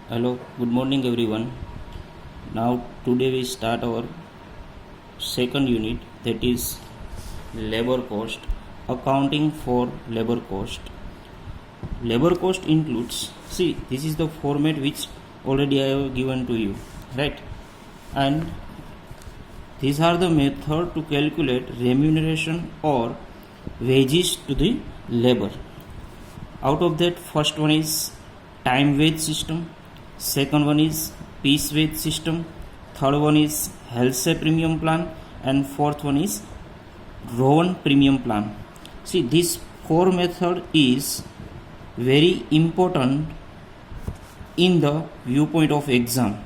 Hello, good morning everyone. Now today we start our second unit, that is labor cost, accounting for labor cost. Labor cost includes, see, this is the format which already I have given to you, right? And these are the method to calculate remuneration or wages to the labor. Out of that, first one is time wage system, second one is piece wage system, third one is health premium plan, and fourth one is Rowan premium plan. See, this four method is very important in the viewpoint of exam,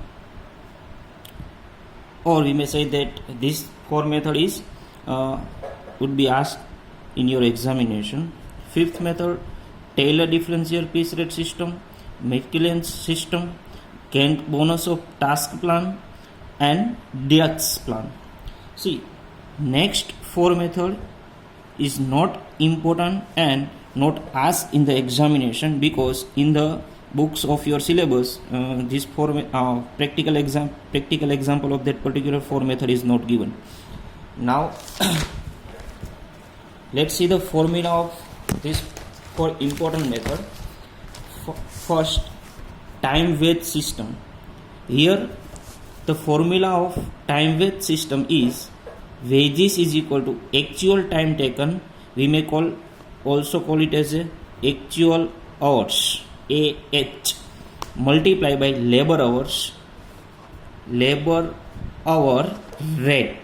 or we may say that this four method is would be asked in your examination. Fifth method, Taylor differential piece rate system, McLean's system, Kent bonus of task plan, and Dirac plan. See, next four method is not important and not asked in the examination, because in the books of your syllabus this four practical example of that particular four method is not given. Now let's see the formula of this four important method. First, time wage system. Here the formula of time wage system is wages is equal to actual time taken, we may also call it as a actual hours, AH, multiply by labor hour rate.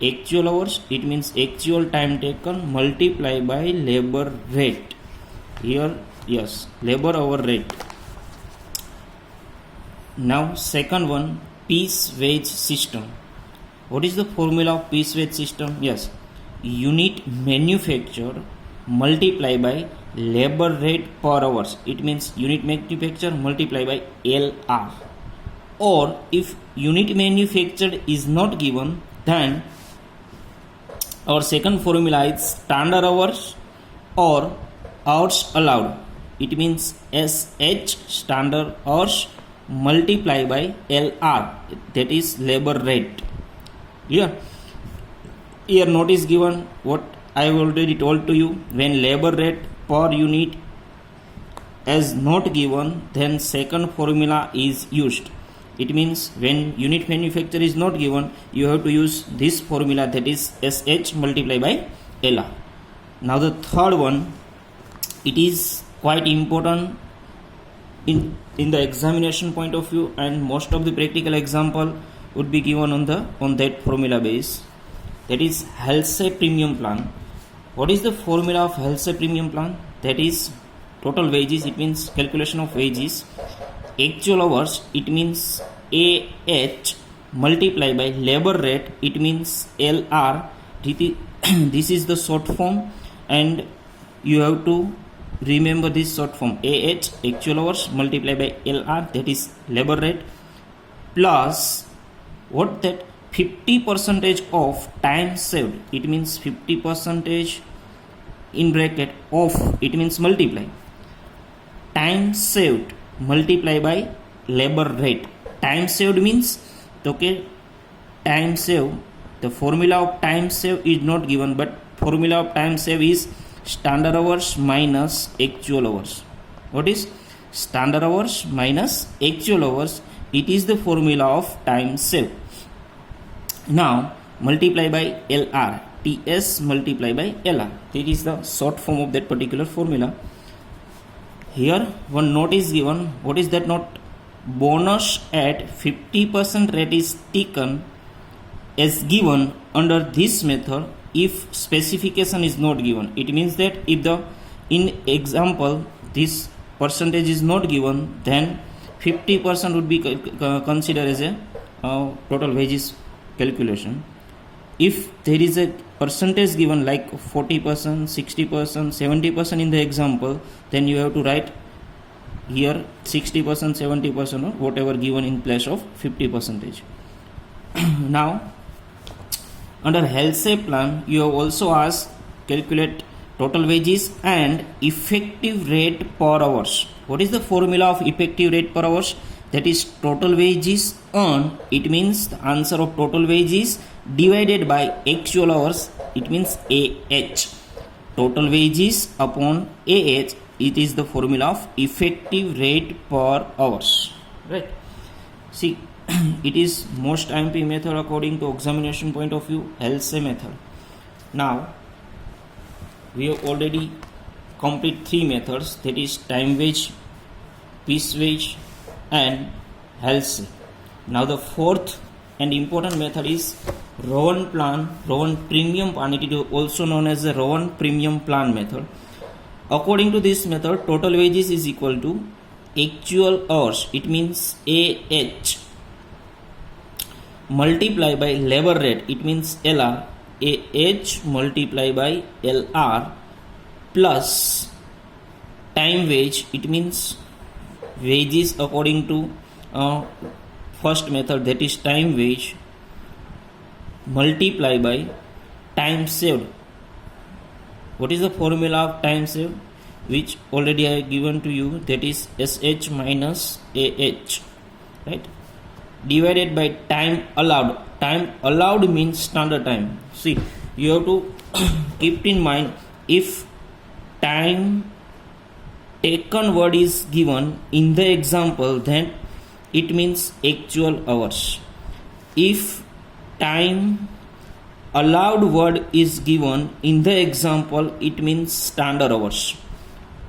Actual hours, it means actual time taken, multiply by labor rate. Here, yes, labor hour rate. Now second one, piece wage system. What is the formula of piece wage system? Yes, unit manufacture multiply by labor rate per hours. It means unit manufacture multiply by LR. Or if unit manufactured is not given, then our second formula is standard hours or hours allowed. It means SH, standard hours, multiply by LR, that is labor rate. Here notice given what I have already told to you. When labor rate per unit is not given, then second formula is used. It means when unit manufacture is not given, you have to use this formula, that is SH multiply by LR. Now the third one, it is quite important in the examination point of view, and most of the practical example would be given on that formula base. That is health premium plan. What is the formula of health premium plan? That is total wages, it means calculation of wages. Actual hours, it means AH, multiply by labor rate, it means LR. This is the short form, and you have to remember this short form. AH, actual hours, multiply by LR, that is labor rate, plus what, that 50% of time saved, it means 50% in bracket of, it means multiply time saved multiply by labor rate. Time saved means, okay, time save, the formula of time save is not given, but formula of time save is standard hours minus actual hours. What is standard hours minus actual hours? It is the formula of time save. Now multiply by LR, TS multiply by LR. That is the short form of that particular formula. Here one note is given. What is that note? Bonus at 50% rate is taken as given under this method if specification is not given. It means that if in example this percentage is not given, then 50% would be considered as a total wages calculation. If there is a percentage given like 40%, 60%, 70% in the example, then you have to write here 60%, 70% or whatever given in place of 50%. Now under health plan, you have also asked calculate total wages and effective rate per hours. What is the formula of effective rate per hours? That is total wages earned. It means the answer of total wages divided by actual hours. It means AH. Total wages upon AH. It is the formula of effective rate per hours. Right. See, it is most IMP method according to examination point of view, Halsey method. Now, we have already complete three methods, that is time wage, piece wage and Halsey. Now the fourth and important method is Rowan plan, Rowan premium plan. It is also known as the Rowan premium plan method. According to this method, total wages is equal to actual hours. It means AH multiply by labor rate. It means LR. AH multiply by LR plus time wage. It means wages according to first method, that is time wage, multiply by time saved. What is the formula of time saved? Which already I have given to you, that is SH minus AH, right? Divided by time allowed. Time allowed means standard time. See, you have to keep in mind, if time taken word is given in the example, then it means actual hours. If time allowed word is given in the example, it means standard hours.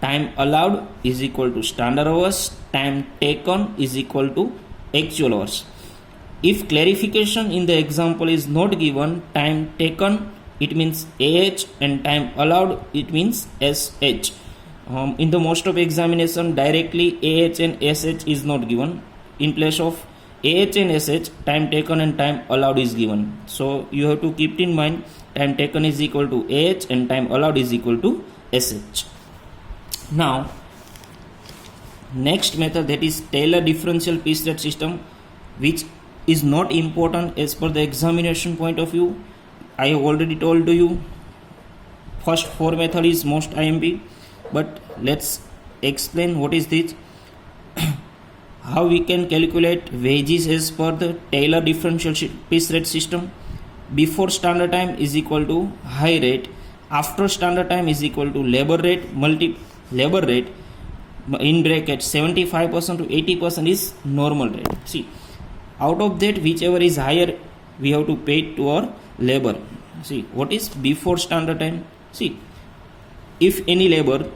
Time allowed is equal to standard hours. Time taken is equal to actual hours. If clarification in the example is not given, time taken it means AH and time allowed it means SH. In the most of examination, directly AH and SH is not given. In place of AH and SH, time taken and time allowed is given. So you have to keep in mind, time taken is equal to AH and time allowed is equal to SH. Now, next method, that is Taylor differential piece rate system, which is not important as per the examination point of view. I have already told to you, first four method is most IMP, but let's explain what is this. How we can calculate wages as per the Taylor differential piece rate system. Before standard time is equal to high rate, after standard time is equal to labor rate, labor rate in bracket 75% to 80% is normal rate. See, out of that, whichever is higher, we have to pay it to our labor. See, what is before standard time? See, if any labor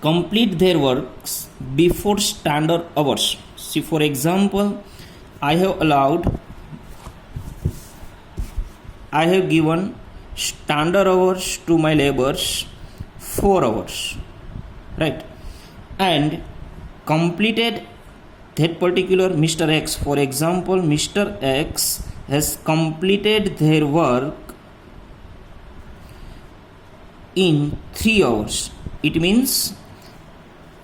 complete their works before standard hours. See, for example, I have given standard hours to my laborers 4 hours, right? And completed that particular Mr. X. For example, Mr. X has completed their work in 3 hours. It means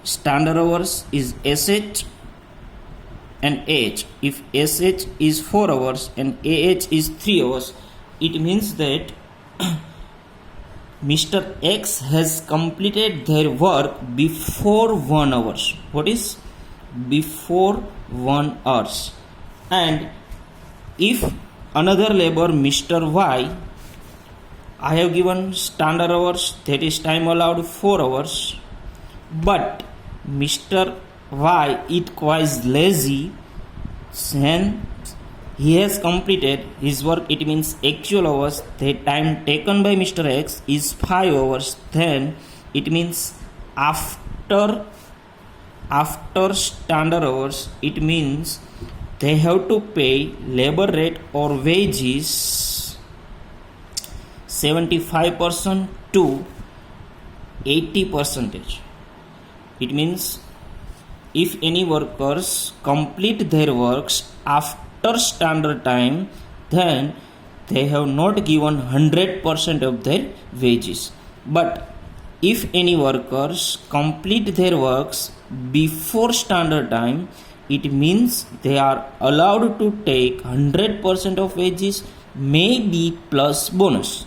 standard hours is SH and AH. If SH is 4 hours and AH is 3 hours, it means that Mr. X has completed their work before 1 hour. What is before 1 hour? And if another labor, Mr. Y, I have given standard hours, that is time allowed 4 hours, but Mr. Y is quite lazy and he has completed his work, it means actual hours, the time taken by Mr. X is 5 hours, then it means after standard hours, it means they have to pay labor rate or wages 75% to 80%. It means if any workers complete their works after standard time, then they have not given 100% of their wages. But if any workers complete their works before standard time, it means they are allowed to take 100% of wages, maybe plus bonus.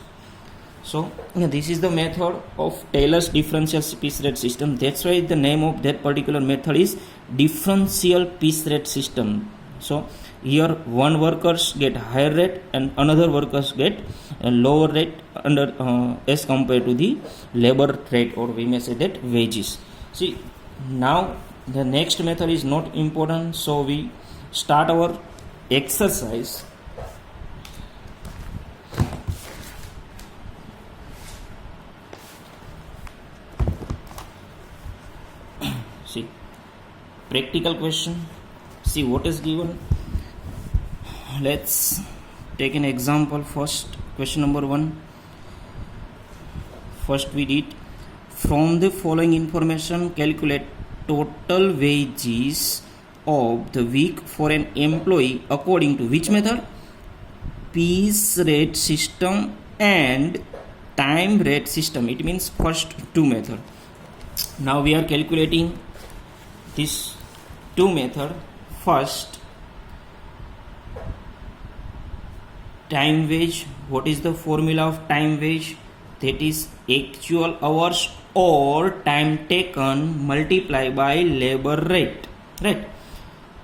So this is the method of Taylor's differential piece rate system. That's why the name of that particular method is differential piece rate system. So here one workers get higher rate and another workers get a lower rate under as compared to the labor rate, or we may say that wages. See, now the next method is not important, so we start our exercise. See, practical question. See what is given. Let's take an example first. Question number 1. First we did, from the following information calculate total wages of the week for an employee according to which method? Piece rate system and time rate system. It means first two method. Now we are calculating this two method. First, time wage. What is the formula of time wage? That is actual hours or time taken multiplied by labor rate, right?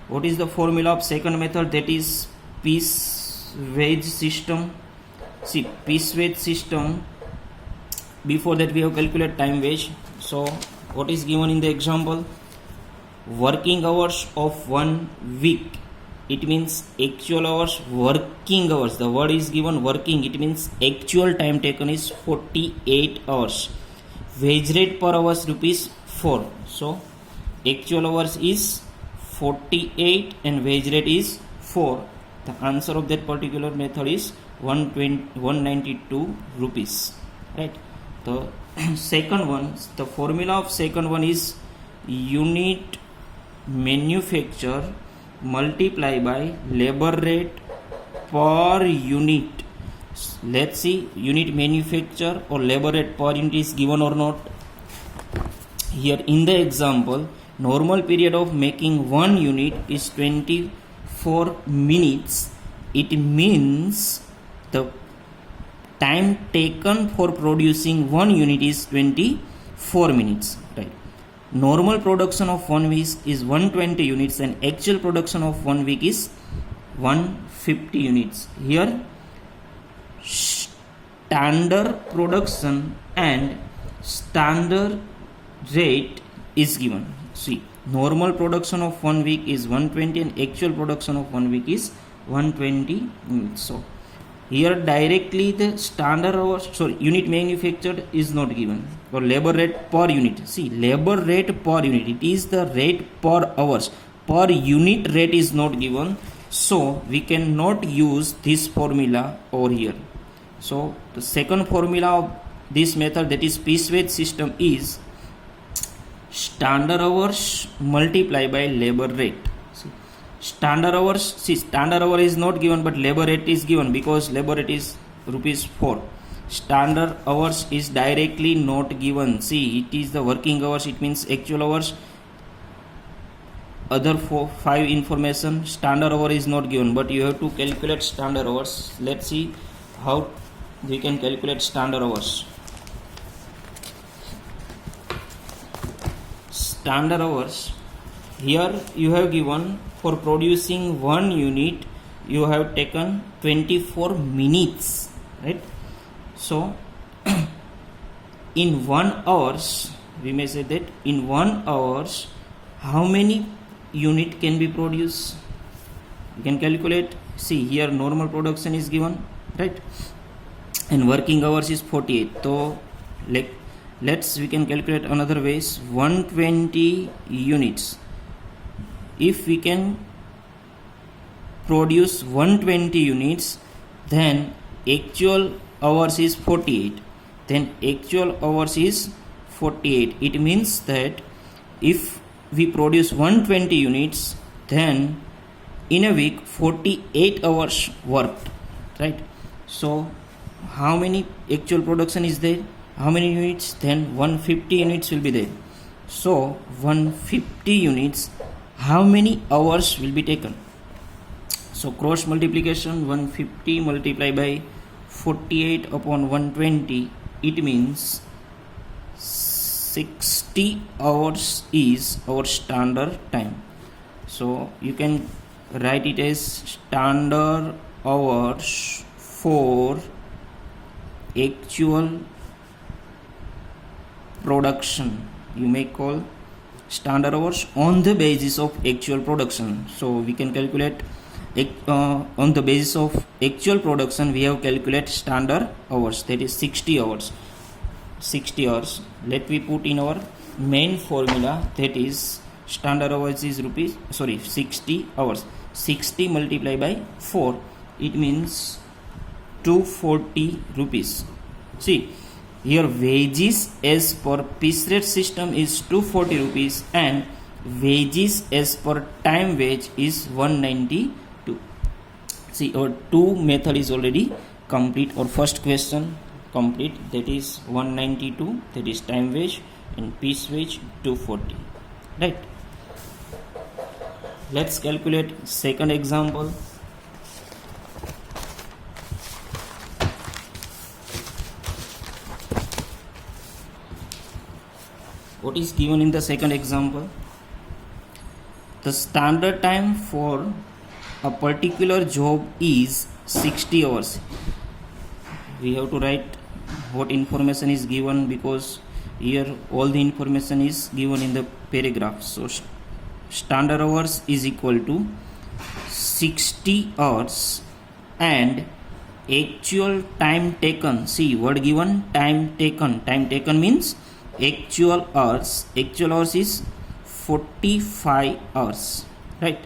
What is the formula of second method? That is piece wage system. See, piece wage system, before that we have calculated time wage. So what is given in the example? Working hours of 1 week. It means actual hours, working hours. The word is given working. It means actual time taken is 48 hours. Wage rate per hour is ₹4. So actual hours is 48 and wage rate is 4. The answer of that particular method is 192 rupees. Right. The second one, the formula of second one is unit manufacture multiply by labor rate per unit. Let's see, unit manufacture or labor rate per unit is given or not. Here in the example, normal period of making 1 unit is 24 minutes. It means the time taken for producing 1 unit is 24 minutes, right? Normal production of 1 week is 120 units and actual production of 1 week is 150 units. Here standard production and standard rate is given. See, normal production of 1 week is 120 and actual production of 1 week is 120 units. So here directly the standard hours, unit manufactured is not given, or labor rate per unit. See, labor rate per unit, it is the rate per hours. Per unit rate is not given, so we cannot use this formula over here. So the second formula of this method, that is piece wage system, is standard hours multiplied by labor rate. Standard hours, see, standard hour is not given but labor rate is given because labor rate is ₹4. Standard hours is directly not given. See, it is the working hours, it means actual hours. Other 5 information, standard hour is not given, but you have to calculate standard hours. Let's see how we can calculate standard hours. Standard hours, here you have given for producing 1 unit you have taken 24 minutes, right? So in 1 hours, we may say that in 1 hours how many unit can be produced? You can calculate. See, here normal production is given, right? And working hours is 48. So we can calculate another ways. 120 units. If we can produce 120 units, then actual hours is 48. Then actual hours is 48. It means that if we produce 120 units, then in a week 48 hours worked, right? So how many actual production is there? How many units? Then 150 units will be there. So 150 units, how many hours will be taken? So cross multiplication, 150 multiplied by 48 upon 120, it means 60 hours is our standard time. So you can write it as standard hours for actual production. You may call standard hours on the basis of actual production. So we can calculate on the basis of actual production, we have calculate standard hours, that is 60 hours. Let me put in our main formula, that is standard hours is 60 hours. 60 multiplied by 4, it means 240 rupees. See, here wages as per piece rate system is 240 rupees and wages as per time wage is 192. See, our two method is already complete. Our first question complete, that is 192, that is time wage, and piece wage 240, right? Let's calculate second example. What is given in the second example? The standard time for a particular job is 60 hours. We have to write what information is given, because here all the information is given in the paragraph. So standard hours is equal to 60 hours and actual time taken. See, word given, time taken. Time taken means actual hours. Actual hours is 45 hours, right?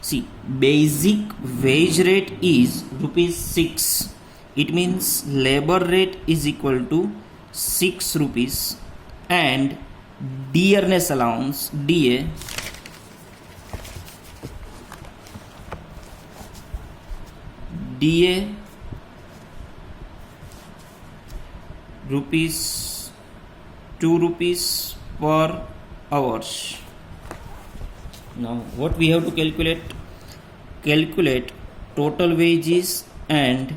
See, basic wage rate is rupees 6. It means labor rate is equal to 6 rupees and dearness allowance, DA, rupees 2 rupees per hours. Now what we have to calculate total wages and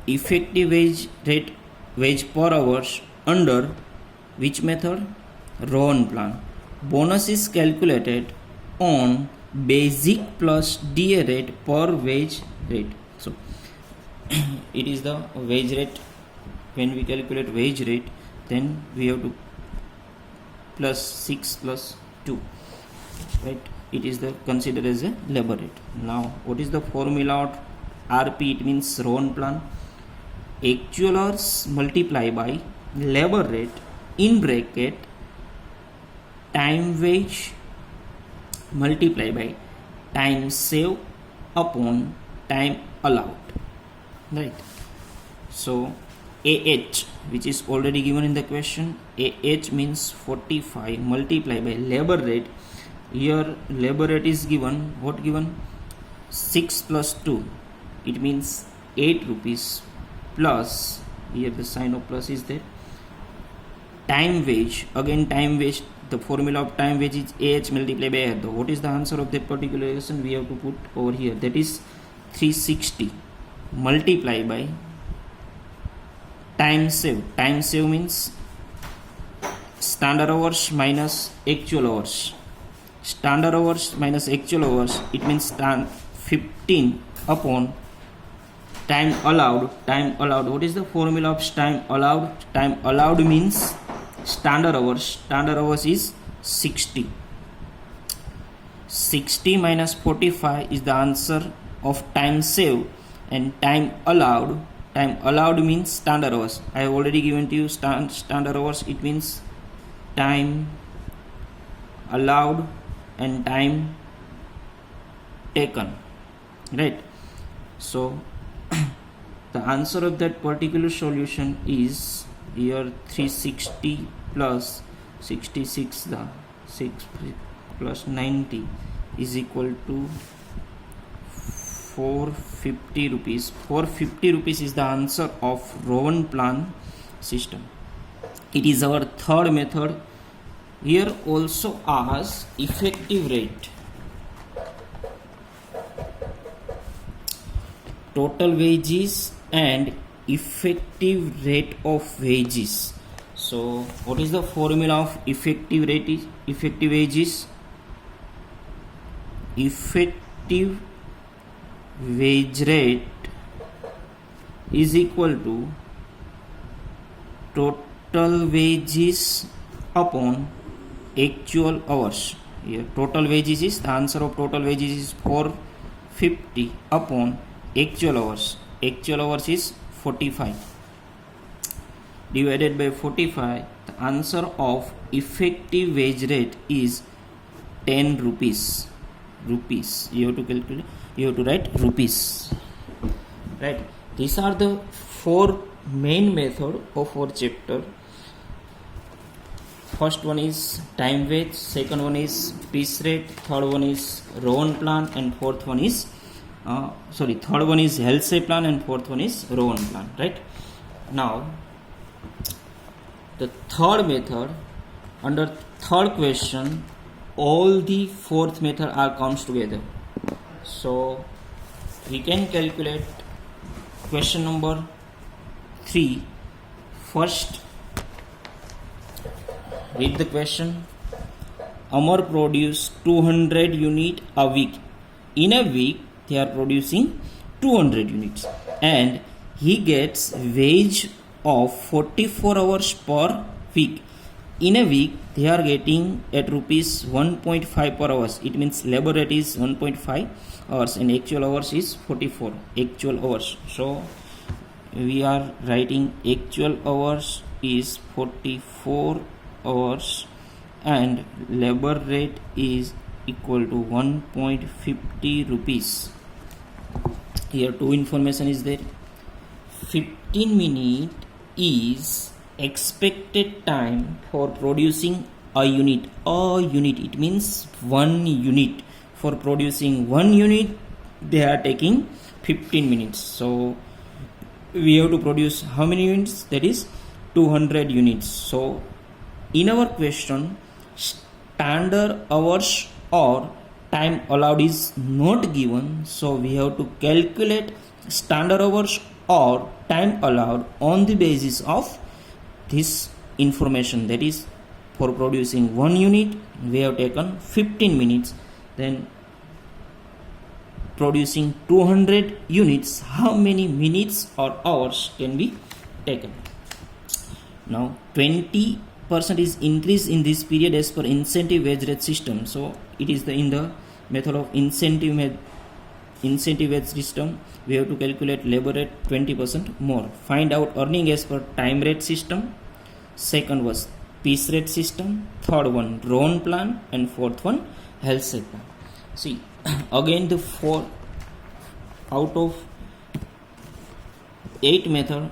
effective wage per hours under which method? Rowan plan. Bonus is calculated on basic plus DA rate per wage rate. So it is the wage rate. When we calculate wage rate, then we have to plus 6 plus 2, right? It is the considered as a labor rate. Now what is the formula of RP? It means Rowan plan. Actual hours multiply by labor rate in bracket time wage multiply by time saved upon time allowed, right? So AH, which is already given in the question, AH means 45 multiply by labor rate. Here labor rate is given, what given? 6 plus 2, it means 8 rupees plus, here the sign of plus is there, time wage. Again time wage, the formula of time wage is AH multiplied by R. What is the answer of that particular question? We have to put over here, that is 360 multiply by time save. Time save means standard hours minus actual hours. Standard hours minus actual hours, it means 15 upon time allowed. Time allowed, what is the formula of time allowed? Time allowed means standard hours. Standard hours is 60. 60 minus 45 is the answer of time saved, and time allowed. Time allowed means standard hours. I have already given to you standard hours. It means time allowed and time taken, right? So the answer of that particular solution is here 360 plus 66, the 6 plus 90 is equal to 450 rupees. 450 rupees is the answer of Rowan plan system. It is our third method. Here also as effective rate. Total wages and effective rate of wages. So what is the formula of effective wages? Effective wage rate is equal to total wages upon actual hours. Here total wages is, the answer of total wages is 450 upon actual hours. Actual hours is 45 divided by 45. The answer of effective wage rate is 10 rupees. You have to calculate, you have to write rupees, right? These are the four main method of our chapter. First one is time wage, second one is piece rate, third one is Rowan plan, and fourth one is third one is Halsey plan, and fourth one is Rowan plan, right? Now the third method, under third question, all the fourth method are comes together. So we can calculate question number 3. First, read the question. Amar produce 200 unit a week. In a week, they are producing 200 units, and he gets wage of 44 hours per week. In a week, they are getting at rupees 1.5 per hours. It means labor rate is 1.5 hours and actual hours is 44 actual hours. So we are writing actual hours is 44 hours and labor rate is equal to 1.50 rupees. Here two information is there. 15 minute is expected time for producing a unit. It means 1 unit. For producing 1 unit, they are taking 15 minutes. So we have to produce how many units? That is 200 units. So in our question, standard hours or time allowed is not given. So we have to calculate standard hours or time allowed on the basis of this information. That is, for producing 1 unit, we have taken 15 minutes. Then producing 200 units, how many minutes or hours can be taken? Now 20% is increase in this period as per incentive wage rate system. So it is in the method of incentive wage system. We have to calculate labor rate 20% more. Find out earning as per time rate system. Second was piece rate system. Third one Rowan plan, and fourth one Halsey plan. See, again the 4 out of 8 method,